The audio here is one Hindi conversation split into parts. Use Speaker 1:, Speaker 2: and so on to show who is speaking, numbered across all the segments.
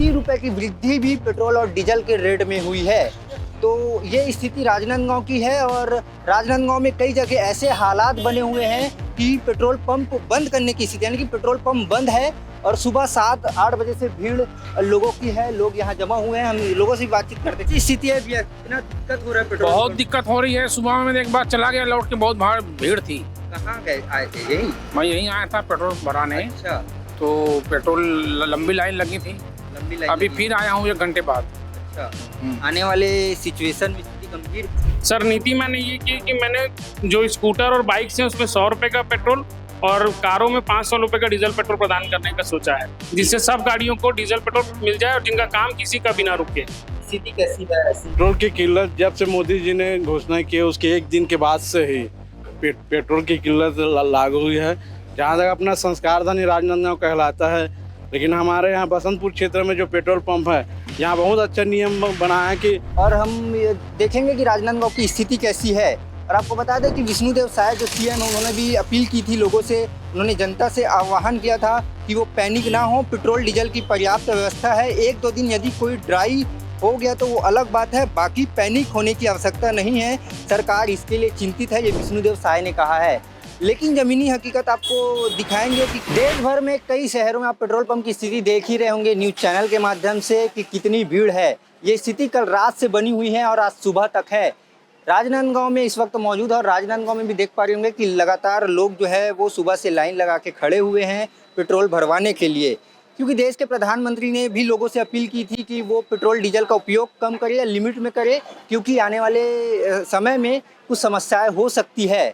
Speaker 1: ₹30 की वृद्धि भी पेट्रोल और डीजल के रेट में हुई है। तो ये स्थिति राजनांदगांव की है और राजनांदगांव में कई जगह ऐसे हालात बने हुए हैं कि पेट्रोल पंप बंद करने की स्थिति, यानी कि पेट्रोल पंप बंद है और सुबह 7-8 बजे से भीड़ लोगों की है, लोग यहाँ जमा हुए हैं। हम लोगों से बातचीत करते हैं। स्थिति है भैया, इतना दिक्कत हो रहा है पेट्रोल?
Speaker 2: बहुत दिक्कत हो रही है। सुबह में एक बार चला गया, लौट के बहुत भीड़ थी।
Speaker 1: कहाँ गए आए थे? यही
Speaker 2: मैं यहीं आया था पेट्रोल भराने।
Speaker 1: अच्छा,
Speaker 2: तो पेट्रोल लंबी लाइन लगी थी।
Speaker 1: लंबी लाइन
Speaker 2: अभी
Speaker 1: लगी।
Speaker 2: फिर आया हूँ 1 घंटे बाद।
Speaker 1: अच्छा, आने वाले सिचुएशन में स्थिति गंभीर।
Speaker 3: सर नीति मैंने ये की कि मैंने जो स्कूटर और बाइक से उसमें 100 रुपए का पेट्रोल और कारों में 500 रुपए का डीजल पेट्रोल प्रदान करने का सोचा है, जिससे सब गाड़ियों को डीजल पेट्रोल मिल जाए और जिनका काम किसी का भी ना रुके।
Speaker 1: स्थिति कैसी है?
Speaker 4: पेट्रोल की किल्लत जब से मोदी जी ने घोषणा की है उसके 1 दिन के बाद से ही पेट्रोल की किल्लत लागू हुई है। जहाँ तक अपना संस्कार धनी राजनांदगांव कहलाता है, लेकिन हमारे यहाँ बसंतपुर क्षेत्र में जो पेट्रोल पंप है यहाँ बहुत अच्छा नियम बना है कि
Speaker 1: और हम ये देखेंगे कि राजनांदगांव की स्थिति कैसी है। और आपको बता दें कि विष्णुदेव साय जो सीएम हैं, उन्होंने भी अपील की थी लोगों से, उन्होंने जनता से आह्वान किया था कि वो पैनिक ना हो, पेट्रोल डीजल की पर्याप्त व्यवस्था है। 1-2 दिन यदि कोई ड्राई हो गया तो वो अलग बात है, बाकी पैनिक होने की आवश्यकता नहीं है, सरकार इसके लिए चिंतित है, ये विष्णुदेव साय ने कहा है। लेकिन ज़मीनी हकीकत आपको दिखाएंगे कि देश भर में कई शहरों में आप पेट्रोल पंप की स्थिति देख ही रहे होंगे न्यूज़ चैनल के माध्यम से कि कितनी भीड़ है। ये स्थिति कल रात से बनी हुई है और आज सुबह तक है। राजनांदगांव में इस वक्त मौजूद है और राजनांदगांव में भी देख पा रहे होंगे कि लगातार लोग जो है वो सुबह से लाइन लगा के खड़े हुए हैं पेट्रोल भरवाने के लिए, क्योंकि देश के प्रधानमंत्री ने भी लोगों से अपील की थी कि वो पेट्रोल डीजल का उपयोग कम करे या लिमिट में करे, क्योंकि आने वाले समय में कुछ समस्याएं हो सकती है।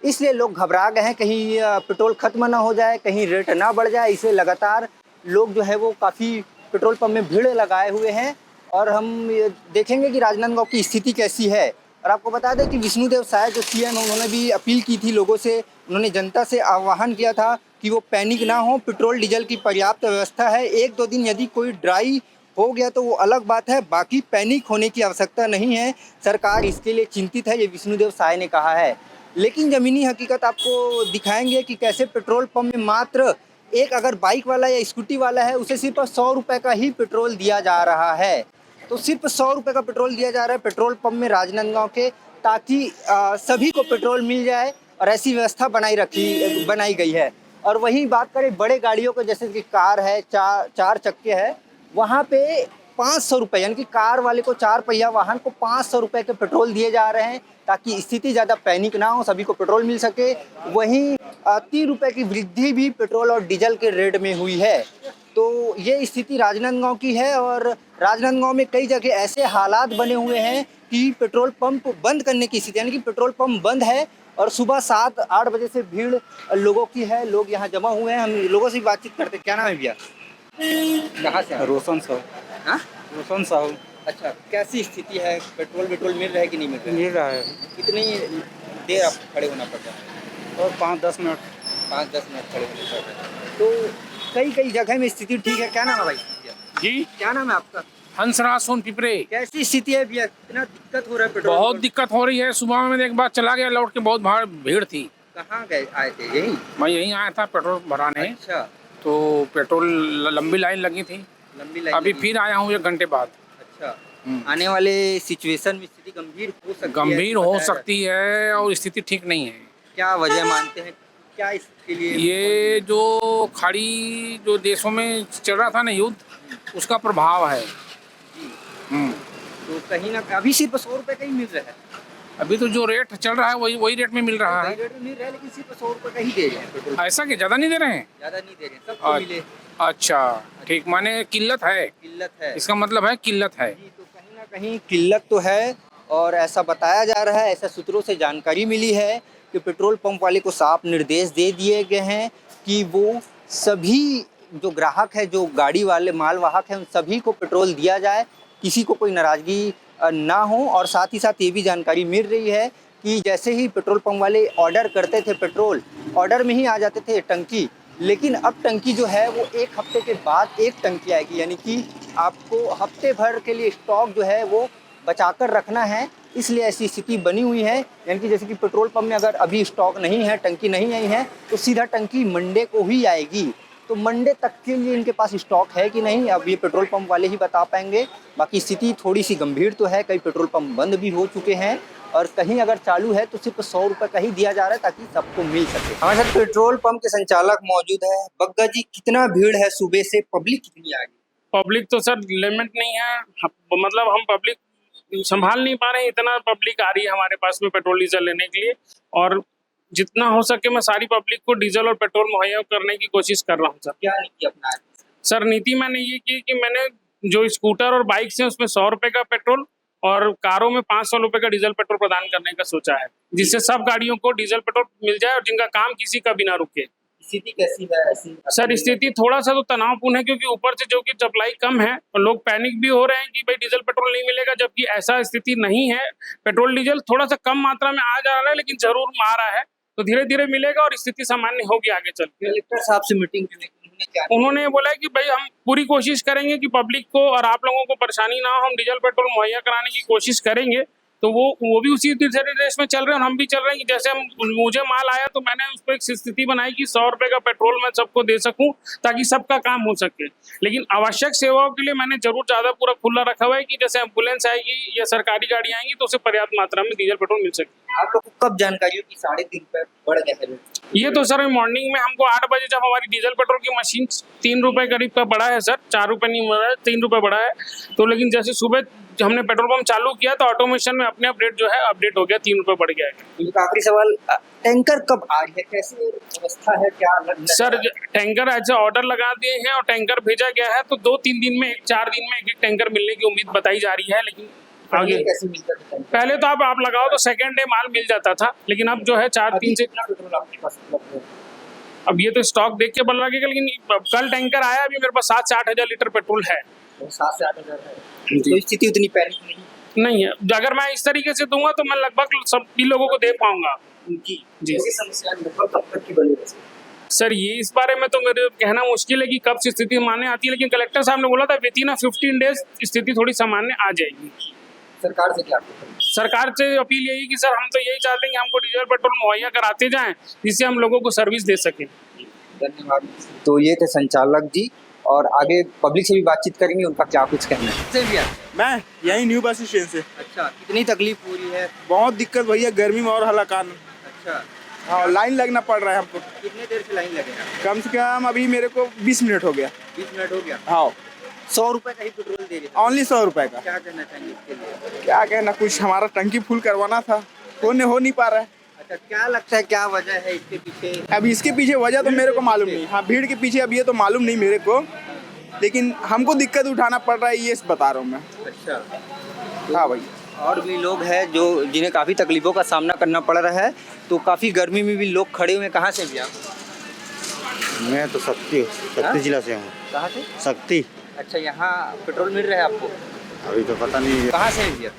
Speaker 1: इसलिए लोग घबरा गए हैं, कहीं पेट्रोल खत्म ना हो जाए, कहीं रेट ना बढ़ जाए। इसलिए लगातार लोग जो है वो काफ़ी पेट्रोल पंप में भीड़ लगाए हुए हैं और हम ये देखेंगे कि राजनांदगांव की स्थिति कैसी है। और आपको बता दें कि विष्णुदेव साय जो सीएम हैं, उन्होंने भी अपील की थी लोगों से, उन्होंने जनता से आह्वान किया था कि वो पैनिक ना हो, पेट्रोल डीजल की पर्याप्त व्यवस्था है। 1-2 दिन यदि कोई ड्राई हो गया तो वो अलग बात है, बाकी पैनिक होने की आवश्यकता नहीं है, सरकार इसके लिए चिंतित है, ये विष्णुदेव साय ने कहा है। लेकिन ज़मीनी हकीकत आपको दिखाएंगे कि कैसे पेट्रोल पंप में मात्र एक अगर बाइक वाला या स्कूटी वाला है उसे सिर्फ 100 रुपये का ही पेट्रोल दिया जा रहा है। तो सिर्फ 100 रुपये का पेट्रोल दिया जा रहा है पेट्रोल पंप में राजनांदगांव के, ताकि सभी को पेट्रोल मिल जाए और ऐसी व्यवस्था बनाई गई है। और वहीं बात करें बड़े गाड़ियों को, जैसे कि कार है, 4 चक्के है, वहाँ पे 500 रुपये, यानी कि कार वाले को 4 पहिया वाहन को 500 रुपये के पेट्रोल दिए जा रहे हैं, ताकि स्थिति ज़्यादा पैनिक ना हो, सभी को पेट्रोल मिल सके। वहीं 30 रुपये की वृद्धि भी पेट्रोल और डीजल के रेट में हुई है। तो ये स्थिति राजनांदगांव की है और राजनांदगांव में कई जगह ऐसे हालात बने हुए हैं कि पेट्रोल पंप बंद करने की स्थिति, यानी कि पेट्रोल पंप बंद है और सुबह 7-8 बजे से भीड़ लोगों की है, लोग यहाँ जमा हुए हैं। हम लोगों से बातचीत करते हैं। क्या नाम है भैया? कहाँ से?
Speaker 4: रोशन साहू।
Speaker 1: हाँ,
Speaker 4: रोशन साहू।
Speaker 1: अच्छा, कैसी स्थिति है? पेट्रोल मिल रहा है कि नहीं मिल रहा है?
Speaker 4: मिल रहा है
Speaker 1: कितनी देर आप खड़े होना पड़ता है?
Speaker 4: और 5-10 मिनट।
Speaker 1: 5-10 मिनट खड़े होने पड़ रहे हैं। तो कई जगह में स्थिति ठीक है। क्या नाम है भाई?
Speaker 2: जी,
Speaker 1: क्या नाम है आपका?
Speaker 2: हंसराज सोन पिपरे।
Speaker 1: कैसी स्थिति है भैया, इतना दिक्कत हो रहा है पेट्रोल?
Speaker 2: बहुत दिक्कत हो रही है। सुबह में एक बार चला गया, लौट के बहुत भीड़ थी।
Speaker 1: कहाँ गए आए थे? यही
Speaker 2: मैं यहीं आया था पेट्रोल भराने।
Speaker 1: अच्छा,
Speaker 2: तो पेट्रोल लंबी लाइन लगी थी।
Speaker 1: लंबी लाइन
Speaker 2: अभी
Speaker 1: लगी।
Speaker 2: फिर आया हूँ 1 घंटे बाद।
Speaker 1: अच्छा, आने वाले सिचुएशन में स्थिति गंभीर हो सकती है?
Speaker 2: गंभीर हो
Speaker 1: बताया
Speaker 2: सकती है और स्थिति ठीक नहीं है।
Speaker 1: क्या वजह मानते हैं? क्या इसके लिए?
Speaker 2: ये जो खाड़ी जो देशों में चल रहा था ना युद्ध, उसका प्रभाव है।
Speaker 1: तो कहीं ना अभी सिर्फ 100 रुपये का ही मिल रहा है।
Speaker 2: अभी तो जो रेट चल रहा है वही रेट में मिल रहा
Speaker 1: वही
Speaker 2: है।
Speaker 1: रेट में मिल रहा है, लेकिन सिर्फ 100 रुपये का ही दे रहे हैं पेट्रोल।
Speaker 2: ऐसा कि ज़्यादा नहीं दे रहे हैं?
Speaker 1: ज़्यादा नहीं दे रहे हैं, सबको मिले।
Speaker 2: अच्छा, ठीक, माने किल्लत है।
Speaker 1: किल्लत है
Speaker 2: इसका मतलब है किल्लत है।
Speaker 1: जी, तो कहीं ना कहीं किल्लत तो है और ऐसा बताया जा रहा है, ऐसा सूत्रों से जानकारी मिली है कि पेट्रोल पंप वाले को साफ निर्देश दे दिए गए हैं कि वो सभी जो ग्राहक है, जो गाड़ी वाले मालवाहक हैं, उन सभी को पेट्रोल दिया जाए, किसी को कोई नाराज़गी ना हो। और साथ ही साथ ये भी जानकारी मिल रही है कि जैसे ही पेट्रोल पंप वाले ऑर्डर करते थे पेट्रोल, ऑर्डर में ही आ जाते थे टंकी, लेकिन अब टंकी जो है वो 1 हफ्ते के बाद 1 टंकी आएगी, यानी कि आपको हफ्ते भर के लिए स्टॉक जो है वो बचाकर रखना है। इसलिए ऐसी स्थिति बनी हुई है, यानी कि जैसे कि पेट्रोल पंप में अगर अभी स्टॉक नहीं है, टंकी नहीं आई है, तो सीधा टंकी मंडे को ही आएगी। तो तो मंडे तक के लिए इनके पास स्टॉक है कि नहीं, अब ये पेट्रोल पंप वाले ही बता पाएंगे। बाकी स्थिति थोड़ी सी गंभीर तो है, कई पेट्रोल पंप बंद भी हो चुके हैं और कहीं अगर चालू है तो सिर्फ 100 रुपये का ही दिया जा रहा है ताकि सबको मिल सके। हमारे साथ पेट्रोल पंप के संचालक मौजूद है। बग्गा जी, कितना भीड़ है सुबह से, पब्लिक कितनी आ गई?
Speaker 3: पब्लिक तो सर लिमिट नहीं है, मतलब हम पब्लिक संभाल नहीं पा रहे हैं, इतना पब्लिक आ रही है हमारे पास में पेट्रोल डीजल लेने के लिए। और जितना हो सके मैं सारी पब्लिक को डीजल और पेट्रोल मुहैया करने की कोशिश कर रहा हूँ सर।
Speaker 1: क्या नीति अपना?
Speaker 3: सर नीति मैंने ये की कि मैंने जो स्कूटर और बाइक्स हैं उसमें 100 रुपये का पेट्रोल और कारों में 500 रुपये का डीजल पेट्रोल प्रदान करने का सोचा है, जिससे सब गाड़ियों को डीजल पेट्रोल मिल जाए और जिनका काम किसी का भी ना रुके।
Speaker 1: स्थिति कैसी है ऐसी?
Speaker 3: सर स्थिति थोड़ा सा तो तनावपूर्ण है, क्योंकि ऊपर से जो कि सप्लाई कम है और लोग पैनिक भी हो रहे हैं कि भाई डीजल पेट्रोल नहीं मिलेगा, जबकि ऐसा स्थिति नहीं है। पेट्रोल डीजल थोड़ा सा कम मात्रा में आ जा रहा है, लेकिन जरूर आ रहा है, तो धीरे धीरे मिलेगा और स्थिति सामान्य होगी आगे चल के।
Speaker 1: कलेक्टर साहब से मीटिंग
Speaker 3: उन्होंने बोला है कि भाई हम पूरी कोशिश करेंगे कि पब्लिक को और आप लोगों को परेशानी ना हो, हम डीजल पेट्रोल मुहैया कराने की कोशिश करेंगे। तो वो भी उसी निर्देश में चल रहे हैं और हम भी चल रहे हैं कि जैसे हम मुझे माल आया तो मैंने उस पर एक स्थिति बनाई कि 100 रुपये का पेट्रोल मैं सबको दे सकूं ताकि सबका काम हो सके। लेकिन आवश्यक सेवाओं के लिए मैंने जरूर ज़्यादा पूरा खुला रखा हुआ है कि जैसे एम्बुलेंस आएगी या सरकारी गाड़ी आएंगी तो उसे पर्याप्त मात्रा में डीजल पेट्रोल मिल सके।
Speaker 1: आप लोग को कब जानकारी हो कि 3.5 रुपये बढ़ गए हैं?
Speaker 3: ये तो सर मॉर्निंग में हमको 8 बजे जब हमारी डीजल पेट्रोल की मशीन 3 रुपये करीब का बढ़ा है सर, 4 रुपये नहीं बढ़ा है, 3 रुपये बढ़ा है। तो लेकिन जैसे सुबह हमने पेट्रोल पंप चालू किया तो ऑटोमेशन में अपने अपडेट जो है अपडेट हो गया, 3 रुपये बढ़ गया है।
Speaker 1: एक आखिरी सवाल, टैंकर कब आ रही है, कैसी व्यवस्था है, क्या
Speaker 3: सर टैंकर ऐसे ऑर्डर लगा दिए हैं और टैंकर भेजा गया है, तो 2-3 दिन में 4 दिन में एक टैंकर मिलने की उम्मीद बताई जा रही है। लेकिन आगे
Speaker 1: कैसे मिलता है?
Speaker 3: पहले तो आप लगाओ तो सेकेंड डे माल मिल जाता था, लेकिन अब जो है 4-3 से
Speaker 1: पेट्रोल आपके पास उपलब्ध है?
Speaker 3: अब ये तो स्टॉक देख के बल लगेगा, लेकिन कल टैंकर आया, अभी मेरे पास 7 से 8 हजार लीटर पेट्रोल है।
Speaker 1: 7 से 8 हजार है, तो स्थिति उतनी पैनिक
Speaker 3: नहीं है। अगर मैं इस तरीके से दूंगा तो मैं लगभग सभी लोगों को दे पाऊंगा।
Speaker 1: जी समस्या लगभग कब तक की बनेगी?
Speaker 3: सर ये इस बारे में तो मेरे कहना मुश्किल है कि कब से स्थिति सामान्य आती है, लेकिन कलेक्टर साहब ने बोला था विदिन 15 डेज स्थिति थोड़ी सामान्य आ जाएगी।
Speaker 1: सरकार से क्या?
Speaker 3: सरकार से अपील यही कि सर हम तो यही चाहते हैं कि हमको डीजल पेट्रोल मुहैया कराते जाएं, जिससे हम लोगों को सर्विस दे सकें।
Speaker 1: धन्यवाद। तो ये थे संचालक जी, और आगे पब्लिक से भी बातचीत करेंगे, उनका क्या कुछ कहना है।
Speaker 5: मैं यही न्यू बस स्टैंड से।
Speaker 1: अच्छा, कितनी तकलीफ हो रही है?
Speaker 5: बहुत दिक्कत भैया, गर्मी में और हलाकान।
Speaker 1: अच्छा,
Speaker 5: हाँ लाइन लगना पड़ रहा है हमको।
Speaker 1: कितने देर से लाइन लगेगा?
Speaker 5: कम से कम अभी मेरे को 20 मिनट हो गया।
Speaker 1: 20 मिनट हो गया।
Speaker 5: हाँ
Speaker 1: 100 रुपये का ही पेट्रोल दे रहे हैं।
Speaker 5: ओनली 100 रुपये का।
Speaker 1: क्या करना चाहिए इसके लिए?
Speaker 5: क्या कहना, कुछ हमारा टंकी फुल करवाना था, हो नहीं पा रहा है।
Speaker 1: अच्छा, क्या लगता है क्या वजह है इसके पीछे?
Speaker 5: अब इसके पीछे वजह तो मेरे को मालूम नहीं। हाँ भीड़ के पीछे अब ये तो मालूम नहीं मेरे को, लेकिन हमको दिक्कत उठाना पड़ रहा है, ये बता रहा हूँ मैं।
Speaker 1: अच्छा,
Speaker 5: हाँ भैया।
Speaker 1: और भी लोग हैं जो जिन्हें काफ़ी तकलीफों का सामना करना पड़ रहा है, तो काफ़ी गर्मी में भी लोग खड़े हुए। कहाँ से भी आप?
Speaker 6: मैं तो शक्ति जिला से हूँ।
Speaker 1: कहाँ से?
Speaker 6: शक्ति।
Speaker 1: अच्छा, यहाँ पेट्रोल मिल रहा है आपको?
Speaker 6: अभी तो पता नहीं।
Speaker 1: कहाँ से हैं भैया?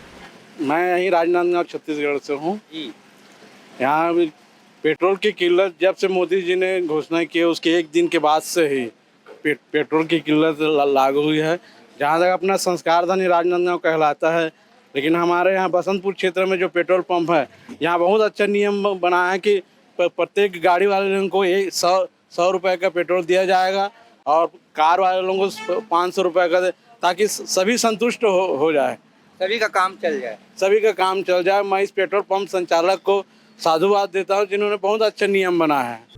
Speaker 4: मैं यहीं राजनांदगांव छत्तीसगढ़ से हूँ।
Speaker 1: जी।
Speaker 4: यहाँ पेट्रोल की किल्लत जब से मोदी जी ने घोषणा की है उसके एक दिन के बाद से ही पेट्रोल की किल्लत लागू हुई है। जहाँ तक अपना संस्कार धनी राजनांदगांव कहलाता है, लेकिन हमारे यहाँ बसंतपुर क्षेत्र में जो पेट्रोल पंप है, यहाँ बहुत अच्छा नियम बना है कि प्रत्येक गाड़ी वाले को 100 रुपये का पेट्रोल दिया जाएगा और कार वाले लोगों को 500 रुपये का, ताकि सभी संतुष्ट हो जाए,
Speaker 1: सभी का काम चल जाए।
Speaker 4: सभी का काम चल जाए। मैं इस पेट्रोल पंप संचालक को साधुवाद देता हूँ जिन्होंने बहुत अच्छा नियम बनाया है।